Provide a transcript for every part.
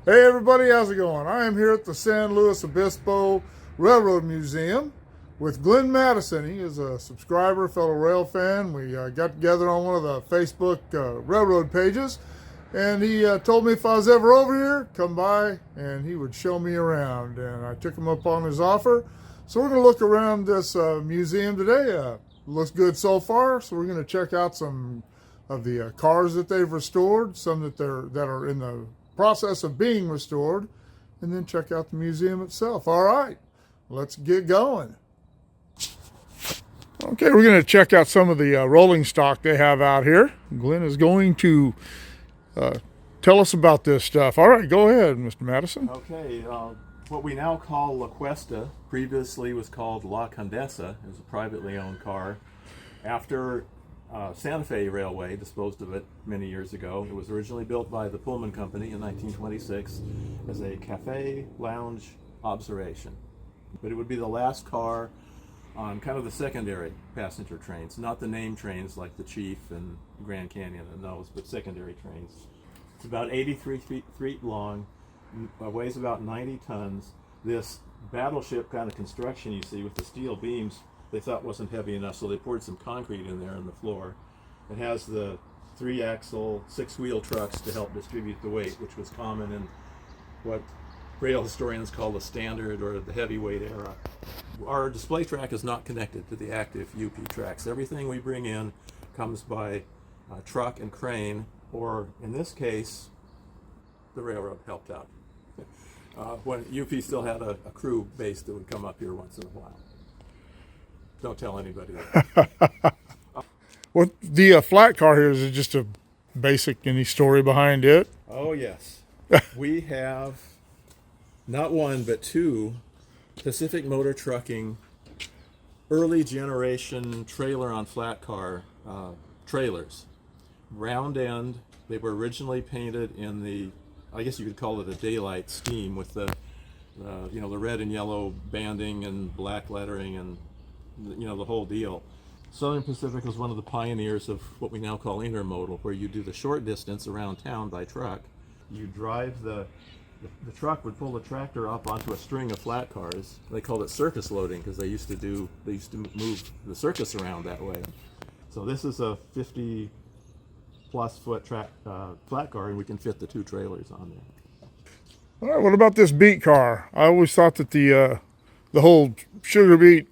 Hey everybody, how's it going? I am here at the San Luis Obispo Railroad Museum with Glenn Madison. He is a subscriber, fellow rail fan. We got together on one of the Facebook railroad pages, and he told me if I was ever over here, come by and he would show me around. And I took him up on his offer. So we're going to look around this museum today. Looks good so far, so we're going to check out some of the cars that they've restored, some that are in the process of being restored, and then check out the museum itself. All right, let's get going. Okay, we're going to check out some of the rolling stock they have out here. Glenn is going to tell us about this stuff. All right, go ahead, Mr. Madison. Okay, what we now call La Cuesta previously was called La Condesa. It was a privately owned car. After Santa Fe Railway disposed of it many years ago. It was originally built by the Pullman Company in 1926 as a cafe lounge observation. But it would be the last car on kind of the secondary passenger trains, not the name trains like the Chief and Grand Canyon and those, but secondary trains. It's about 83 feet long, weighs about 90 tons. This battleship kind of construction you see with the steel beams, they thought wasn't heavy enough, so they poured some concrete in there on the floor. It has the 3-axle, 6-wheel trucks to help distribute the weight, which was common in what rail historians call the standard or the heavyweight era. Our display track is not connected to the active UP tracks. Everything we bring in comes by truck and crane, or in this case, the railroad helped out. When UP still had a crew base that would come up here once in a while. Don't tell anybody that. Well, the flat car here, is it just a basic, any story behind it? Oh, yes. We have not one, but two Pacific Motor Trucking early generation trailer on flat car trailers. Round end. They were originally painted in the, I guess you could call it a daylight scheme with the red and yellow banding and black lettering and the whole deal. Southern Pacific was one of the pioneers of what we now call intermodal, where you do the short distance around town by truck. You drive the truck would pull the tractor up onto a string of flat cars. They called it circus loading because they used to move the circus around that way. So this is a 50 plus foot flat car, and we can fit the two trailers on there. All right, what about this beet car? I always thought that the whole sugar beet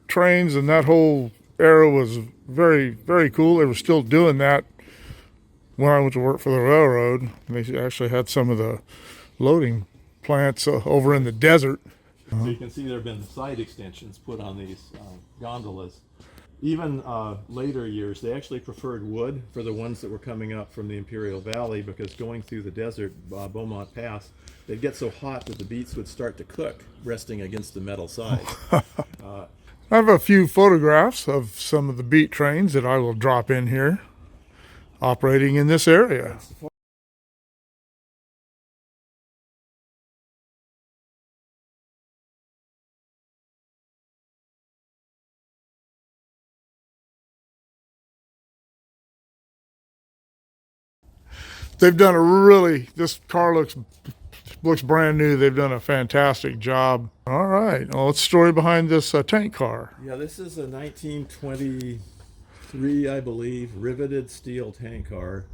trains and that whole era was very, very cool. They were still doing that when I went to work for the railroad. They actually had some of the loading plants over in the desert. So you can see there have been side extensions put on these gondolas. Even later years, they actually preferred wood for the ones that were coming up from the Imperial Valley, because going through the desert, Beaumont Pass, they'd get so hot that the beets would start to cook, resting against the metal sides. I have a few photographs of some of the beet trains that I will drop in here operating in this area. They've done this car looks brand new. They've done a fantastic job. All right. Well, what's the story behind this tank car? Yeah, this is a 1923, I believe, riveted steel tank car.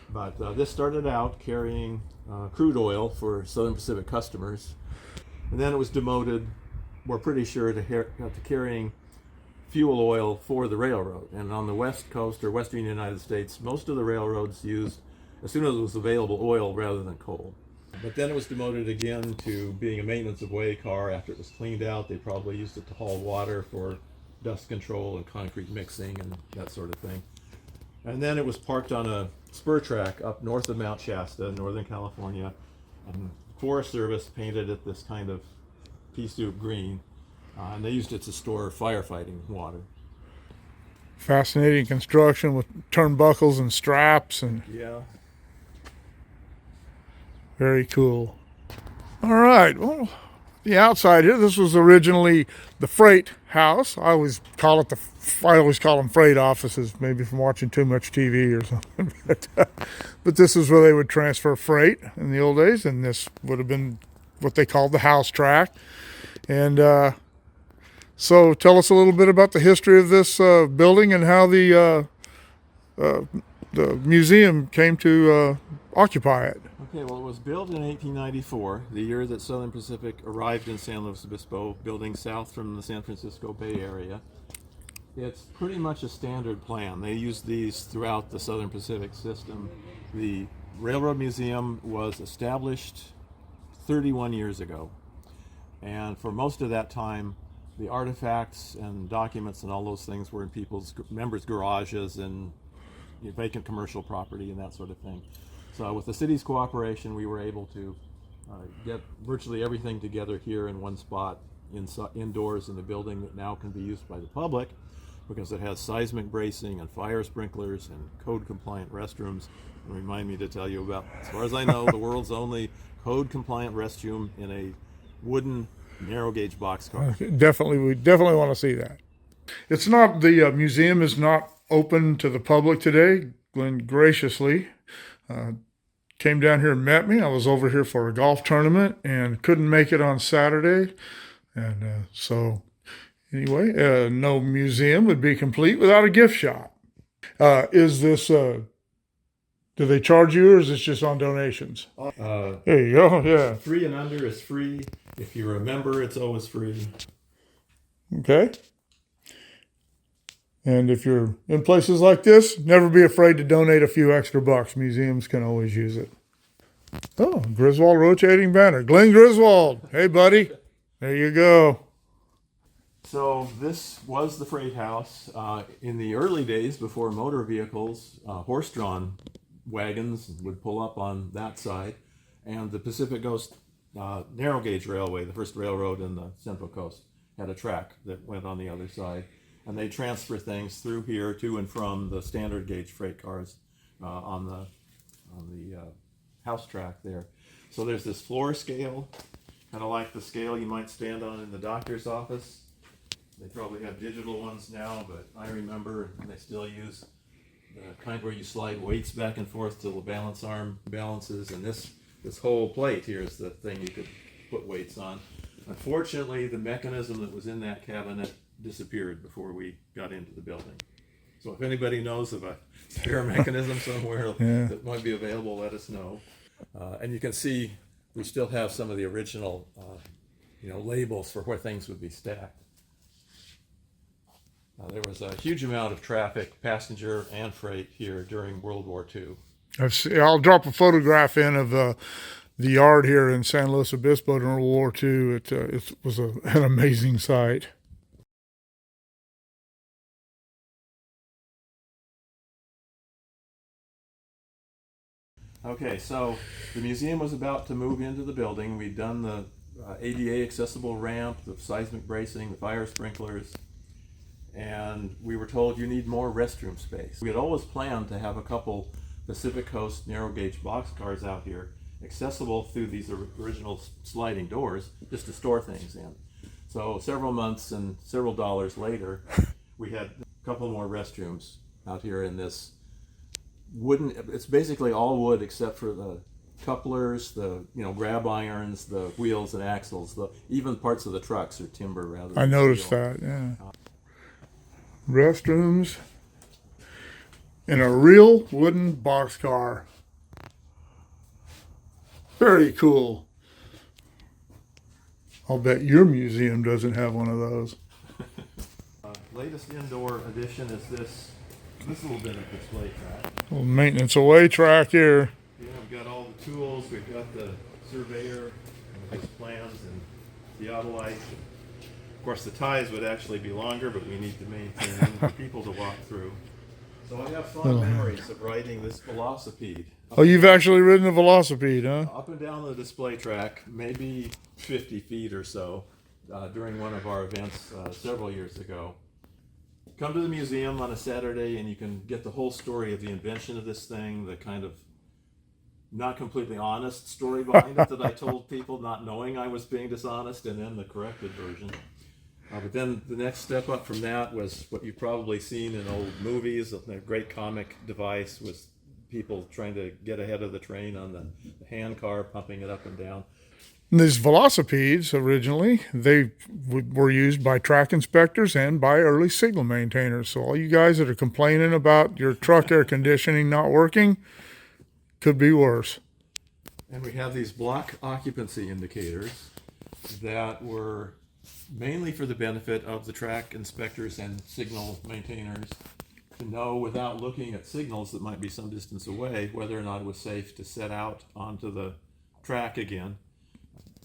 But this started out carrying crude oil for Southern Pacific customers. And then it was demoted, we're pretty sure, to carrying fuel oil for the railroad. And on the west coast or western United States, most of the railroads used, as soon as it was available, oil rather than coal. But then it was demoted again to being a maintenance of way car after it was cleaned out. They probably used it to haul water for dust control and concrete mixing and that sort of thing. And then it was parked on a spur track up north of Mount Shasta, Northern California. And Forest Service painted it this kind of pea soup green. And they used it to store firefighting water. Fascinating construction with turnbuckles and straps, and Yeah. very cool. All right. Well, the outside here, this was originally the freight house. I always call them freight offices, maybe from watching too much TV or something. But this is where they would transfer freight in the old days, and this would have been what they called the house track. And so tell us a little bit about the history of this building and how the museum came to occupy it. Okay, well, it was built in 1894, the year that Southern Pacific arrived in San Luis Obispo, building south from the San Francisco Bay Area. It's pretty much a standard plan. They used these throughout the Southern Pacific system. The Railroad Museum was established 31 years ago, and for most of that time, the artifacts and documents and all those things were in members' garages and vacant commercial property and that sort of thing. So with the city's cooperation, we were able to get virtually everything together here in one spot, indoors in the building that now can be used by the public, because it has seismic bracing and fire sprinklers and code-compliant restrooms. And remind me to tell you about, as far as I know, the world's only code-compliant restroom in a wooden narrow-gauge boxcar. We definitely want to see that. It's not, the museum is not open to the public today. Glenn graciously came down here and met me. I was over here for a golf tournament and couldn't make it on Saturday. And so anyway, no museum would be complete without a gift shop. Is this, do they charge you, or is this just on donations? There you go, yeah. 3 and under is free. If you're a member, it's always free. Okay. And if you're in places like this, never be afraid to donate a few extra bucks. Museums can always use it. Oh, Griswold rotating banner. Glenn Griswold. Hey, buddy. There you go. So this was the freight house. In the early days, before motor vehicles, horse-drawn wagons would pull up on that side. And the Pacific Coast narrow gauge railway, the first railroad in the Central Coast, had a track that went on the other side. And they transfer things through here to and from the standard gauge freight cars on the house track there. So there's this floor scale, kind of like the scale you might stand on in the doctor's office. They probably have digital ones now, but I remember they still use the kind where you slide weights back and forth till the balance arm balances, and this whole plate here is the thing you could put weights on. Unfortunately, the mechanism that was in that cabinet disappeared before we got into the building. So if anybody knows of a spare mechanism somewhere that might be available, let us know. And you can see we still have some of the original labels for where things would be stacked. There was a huge amount of traffic, passenger and freight, here during World War II. I'll drop a photograph in of the yard here in San Luis Obispo during World War II. It was an amazing sight. Okay, so the museum was about to move into the building. We'd done the ADA accessible ramp, the seismic bracing, the fire sprinklers, and we were told you need more restroom space. We had always planned to have a couple Pacific Coast narrow gauge boxcars out here, accessible through these original sliding doors, just to store things in. So several months and several dollars later, we had a couple more restrooms out here in this wooden, it's basically all wood except for the couplers, the grab irons, the wheels and axles. Even parts of the trucks are timber rather than I noticed steel. that, yeah. Restrooms in a real wooden boxcar. Very cool. I'll bet your museum doesn't have one of those. Latest indoor addition is this little bit of display track. A little maintenance away track here. Yeah, we've got all the tools. We've got the surveyor and his plans and theodolite. Of course, the ties would actually be longer, but we need to maintain them for people to walk through. So I have fond memories of riding this velocipede. Oh, you've actually ridden a velocipede, huh? Up and down the display track, maybe 50 feet or so, during one of our events several years ago. Come to the museum on a Saturday and you can get the whole story of the invention of this thing, the kind of not completely honest story behind it that I told people, not knowing I was being dishonest, and then the corrected version. But then the next step up from that was what you've probably seen in old movies. A great comic device was people trying to get ahead of the train on the hand car, pumping it up and down. These velocipedes, originally, they were used by track inspectors and by early signal maintainers. So all you guys that are complaining about your truck air conditioning not working, could be worse. And we have these block occupancy indicators that were mainly for the benefit of the track inspectors and signal maintainers to know, without looking at signals that might be some distance away, whether or not it was safe to set out onto the track again.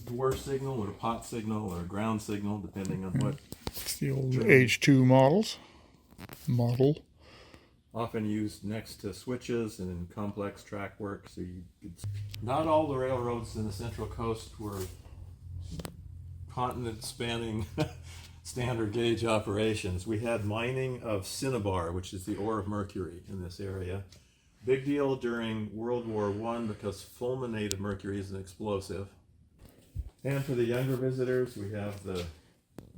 Dwarf signal or a pot signal or a ground signal, depending on what. It's the old H2 model. Often used next to switches and in complex track work. So not all the railroads in the Central Coast were continent-spanning standard gauge operations. We had mining of cinnabar, which is the ore of mercury in this area. Big deal during World War I because fulminated mercury is an explosive. And for the younger visitors, we have the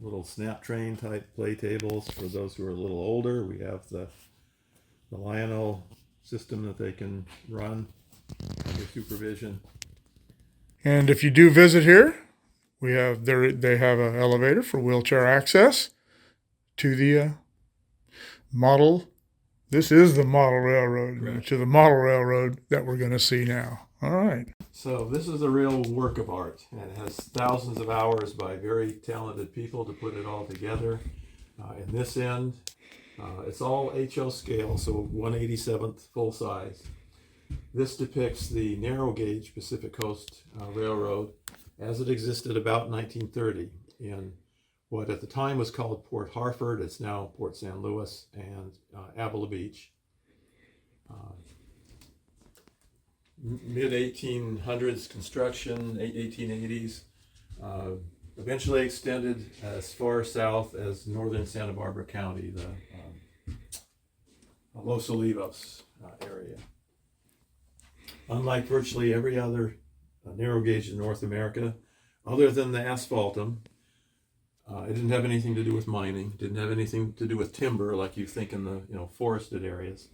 little snap train type play tables. For those who are a little older, we have the Lionel system that they can run under supervision. And if you do visit here, they have an elevator for wheelchair access to the model. This is the model railroad. Correct. To the model railroad that we're going to see now. All right. So this is a real work of art, and it has thousands of hours by very talented people to put it all together. In this end, it's all HO scale, so 1/87th full size. This depicts the narrow gauge Pacific Coast Railroad as it existed about 1930 in what at the time was called Port Harford. It's now Port San Luis and Avila Beach. Mid-1800s construction, 1880s. Eventually extended as far south as northern Santa Barbara County, the Los Olivos area. Unlike virtually every other narrow gauge in North America, other than the asphaltum, it didn't have anything to do with mining, didn't have anything to do with timber like you think in the forested areas.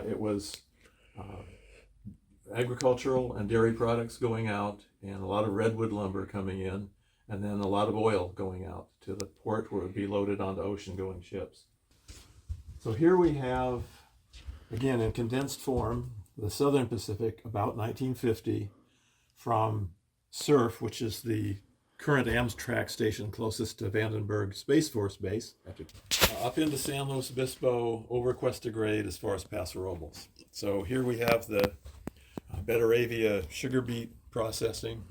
It was agricultural and dairy products going out, and a lot of redwood lumber coming in, and then a lot of oil going out to the port where it would be loaded onto ocean-going ships. So here we have, again in condensed form, the Southern Pacific about 1950 from Surf, which is the current Amtrak station closest to Vandenberg Space Force Base, up into San Luis Obispo, over Cuesta Grade as far as Paso Robles. So here we have the Betaravia sugar beet processing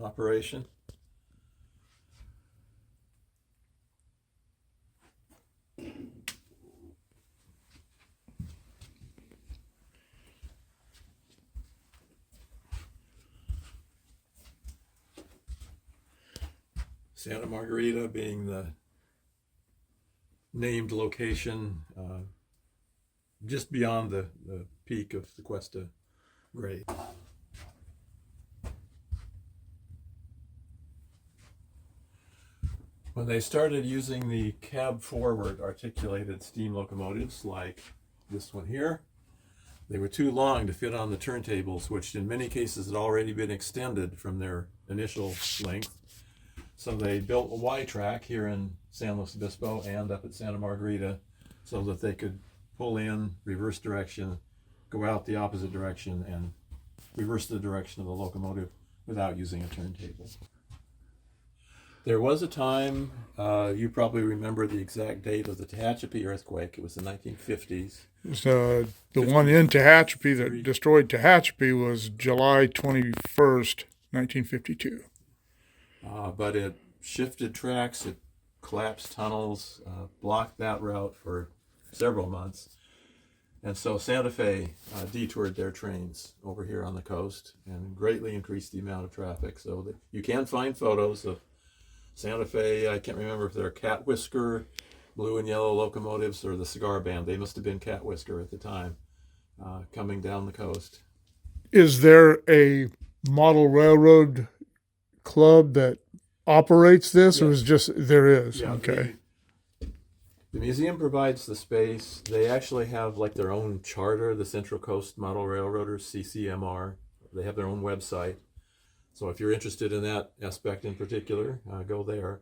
operation. Santa Margarita being the named location just beyond the peak of the Cuesta Grade. When they started using the cab forward articulated steam locomotives like this one here, they were too long to fit on the turntables, which in many cases had already been extended from their initial length. So they built a Y track here in San Luis Obispo and up at Santa Margarita so that they could pull in, reverse direction, go out the opposite direction, and reverse the direction of the locomotive without using a turntable. There was a time, you probably remember the exact date of the Tehachapi Earthquake. It was the 1950s. So the one in Tehachapi that destroyed Tehachapi was July 21st, 1952. But it shifted tracks, it collapsed tunnels, blocked that route for several months. And so Santa Fe detoured their trains over here on the coast and greatly increased the amount of traffic. So that you can find photos of Santa Fe, I can't remember if they're cat whisker, blue and yellow locomotives, or the cigar band. They must have been cat whisker at the time, coming down the coast. Is there a model railroad club that operates this, or is just there is? Yeah, okay. The museum provides the space. They actually have like their own charter, the Central Coast Model Railroaders, CCMR. They have their own website. So if you're interested in that aspect in particular, go there.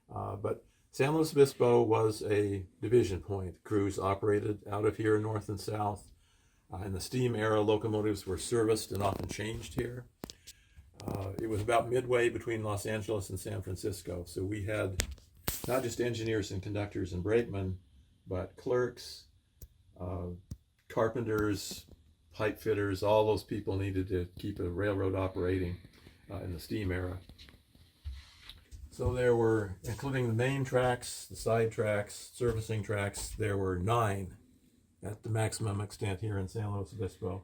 But San Luis Obispo was a division point. Crews operated out of here, north and south. In the steam era, locomotives were serviced and often changed here. It was about midway between Los Angeles and San Francisco. So we had not just engineers and conductors and brakemen, but clerks, carpenters, pipe fitters, all those people needed to keep a railroad operating in the steam era. So there were, including the main tracks, the side tracks, servicing tracks, there were 9 at the maximum extent here in San Luis Obispo.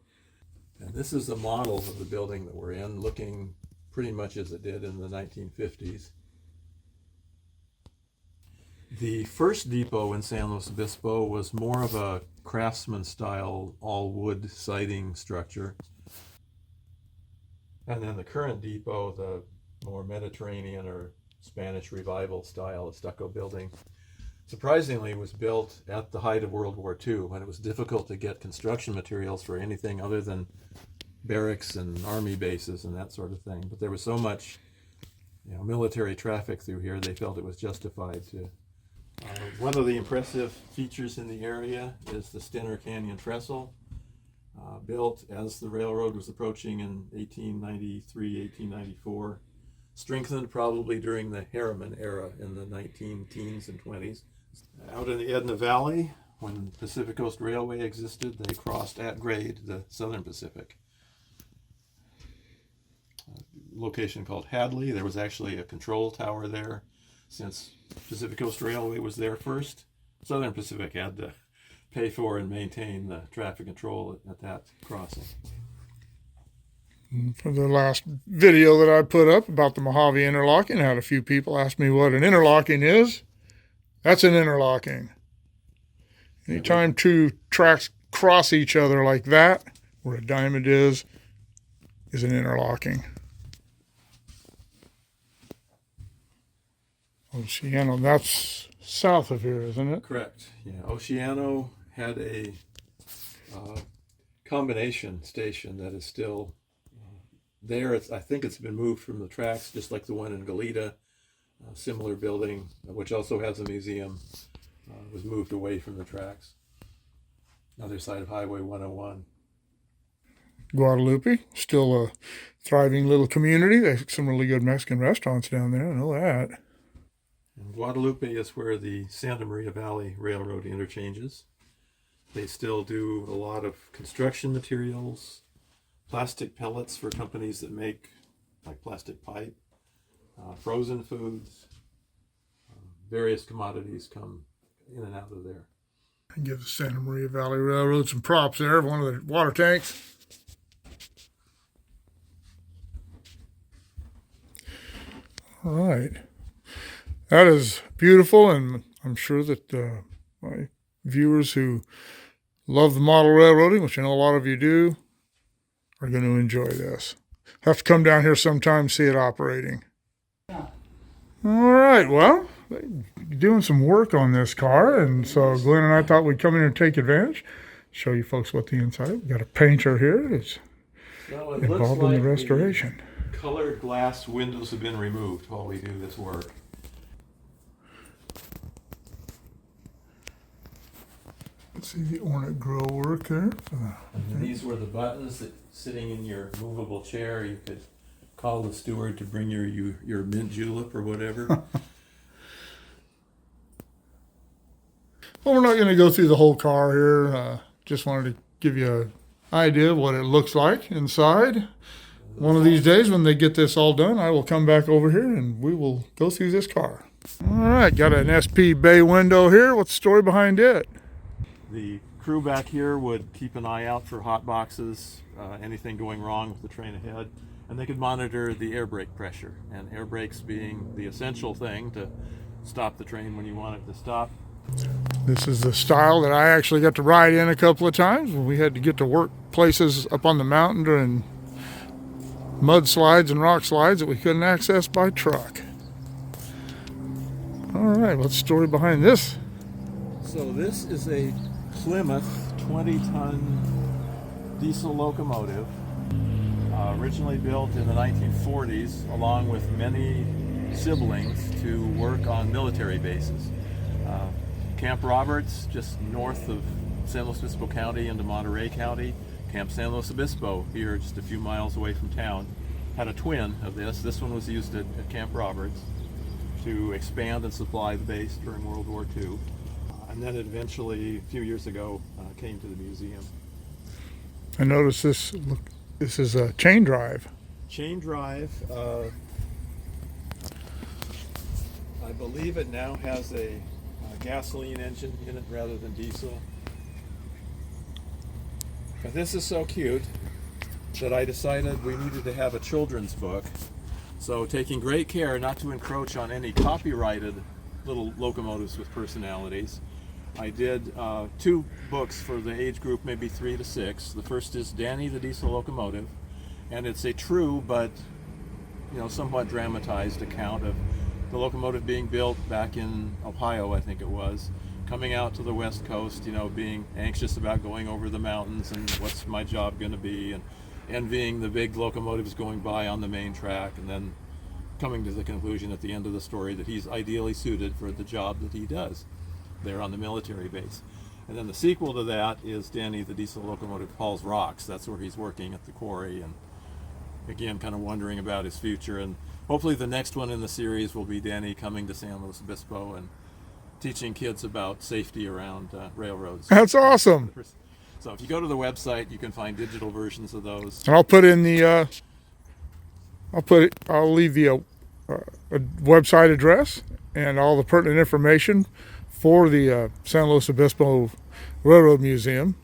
And this is the model of the building that we're in, looking pretty much as it did in the 1950s. The first depot in San Luis Obispo was more of a craftsman-style all-wood siding structure. And then the current depot, the more Mediterranean or Spanish Revival style stucco building, surprisingly was built at the height of World War II, when it was difficult to get construction materials for anything other than barracks and army bases and that sort of thing. But there was so much military traffic through here, they felt it was justified to. One of the impressive features in the area is the Stenner Canyon Trestle, built as the railroad was approaching in 1893, 1894, strengthened probably during the Harriman era in the 19-teens and 20s. Out in the Edna Valley, when Pacific Coast Railway existed, they crossed at grade the Southern Pacific. Location called Hadley. There was actually a control tower there. Since Pacific Coast Railway was there first, Southern Pacific had to pay for and maintain the traffic control at that crossing. For the last video that I put up about the Mojave interlocking, I had a few people ask me what an interlocking is. That's an interlocking. Anytime 2 tracks cross each other like that, where a diamond is an interlocking. Oceano, that's south of here, isn't it? Correct. Yeah, Oceano had a combination station that is still there. I think it's been moved from the tracks, just like the one in Goleta. A similar building, which also has a museum, was moved away from the tracks. Other side of Highway 101. Guadalupe, still a thriving little community. There's some really good Mexican restaurants down there. I know that. And Guadalupe is where the Santa Maria Valley Railroad interchanges. They still do a lot of construction materials, plastic pellets for companies that make like plastic pipe, frozen foods, various commodities come in and out of there. I give the Santa Maria Valley Railroad some props there. One of the water tanks. All right. That is beautiful, and I'm sure that my viewers who love the model railroading, which I know a lot of you do, are going to enjoy this. Have to come down here sometime and see it operating. Yeah. All right, well, they're doing some work on this car, and so Glenn and I thought we'd come in here and take advantage, show you folks what the inside. We've got a painter here that's involved in the restoration. The colored glass windows have been removed while we do this work. See the ornate grill work there. These were the buttons that, sitting in your movable chair, you could call the steward to bring your mint julep or whatever. Well, we're not going to go through the whole car here. Just wanted to give you an idea of what it looks like inside. One of these days when they get this all done, I will come back over here and we will go through this car. All right, got an SP bay window here. What's the story behind it? The crew back here would keep an eye out for hot boxes, anything going wrong with the train ahead, and they could monitor the air brake pressure, and air brakes being the essential thing to stop the train when you want it to stop. This is the style that I actually got to ride in a couple of times when we had to get to work places up on the mountain during mudslides and rock slides that we couldn't access by truck. All right, what's the story behind this? So this is a Plymouth 20-ton diesel locomotive, originally built in the 1940s, along with many siblings to work on military bases. Camp Roberts, just north of San Luis Obispo County into Monterey County. Camp San Luis Obispo, here just a few miles away from town, had a twin of this. This one was used at Camp Roberts to expand and supply the base during World War II. And then it eventually, a few years ago, came to the museum. I noticed this. Look, this is a chain drive. Chain drive. I believe it now has a gasoline engine in it rather than diesel. But this is so cute that I decided we needed to have a children's book. So, taking great care not to encroach on any copyrighted little locomotives with personalities, I did 2 books for the age group, maybe 3 to 6. The first is Danny the Diesel Locomotive, and it's a true but somewhat dramatized account of the locomotive being built back in Ohio, I think it was, coming out to the West Coast, being anxious about going over the mountains and what's my job going to be, and envying the big locomotives going by on the main track, and then coming to the conclusion at the end of the story that he's ideally suited for the job that he does there on the military base. And then the sequel to that is Danny the Diesel Locomotive Hauls Rocks. That's where he's working at the quarry, and again kind of wondering about his future. And hopefully the next one in the series will be Danny coming to San Luis Obispo and teaching kids about safety around railroads. That's awesome. So if you go to the website, you can find digital versions of those. And I'll put in the I'll leave the a website address and all the pertinent information for the San Luis Obispo Railroad Museum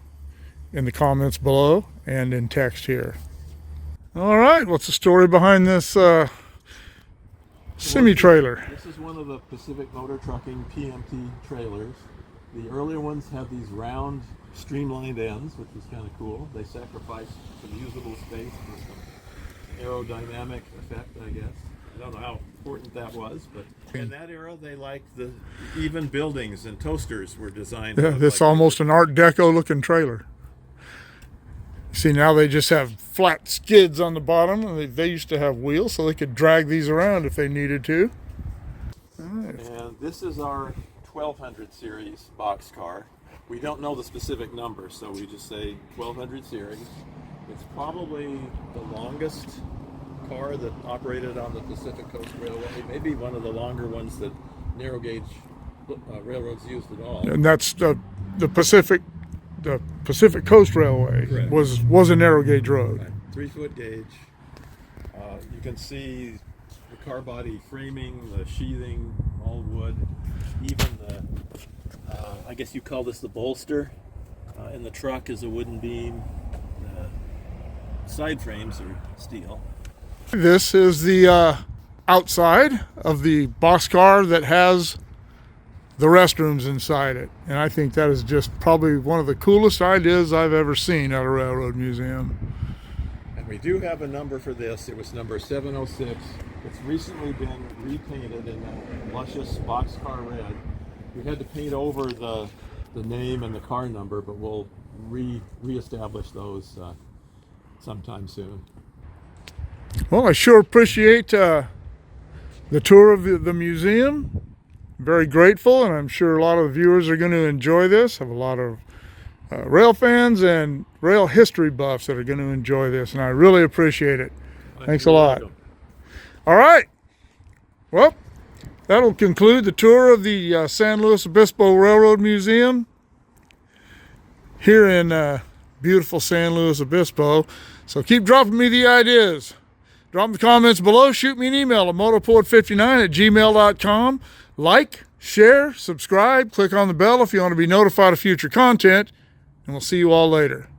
in the comments below and in text here. All right, what's the story behind this semi-trailer? This is one of the Pacific Motor Trucking PMT trailers. The earlier ones had these round, streamlined ends, which was kind of cool. They sacrificed some usable space for some aerodynamic effect, I guess. I don't know how important that was, but in that era, they liked the even buildings, and toasters were designed. Yeah, this almost an Art Deco looking trailer. See, now they just have flat skids on the bottom, and they used to have wheels, so they could drag these around if they needed to. All right. And this is our 1200 series boxcar. We don't know the specific number, so we just say 1200 series. It's probably the longest car that operated on the Pacific Coast Railway, maybe one of the longer ones that narrow gauge railroads used at all. And that's the Pacific Coast Railway. Correct. was a narrow gauge road. Right. 3-foot gauge. You can see the car body framing, the sheathing, all wood. Even the, I guess you call this the bolster. In the truck is a wooden beam. The side frames are steel. This is the outside of the boxcar that has the restrooms inside it. And I think that is just probably one of the coolest ideas I've ever seen at a railroad museum. And we do have a number for this. It was number 706. It's recently been repainted in that luscious boxcar red. We had to paint over the name and the car number, but we'll reestablish those sometime soon. Well, I sure appreciate the tour of the museum. Very grateful, and I'm sure a lot of the viewers are going to enjoy this. I have a lot of rail fans and rail history buffs that are going to enjoy this, and I really appreciate it. Thanks a lot. All right. Well, that'll conclude the tour of the San Luis Obispo Railroad Museum here in beautiful San Luis Obispo. So keep dropping me the ideas. Drop the comments below. Shoot me an email at motorport59@gmail.com. Like, share, subscribe, click on the bell if you want to be notified of future content, and we'll see you all later.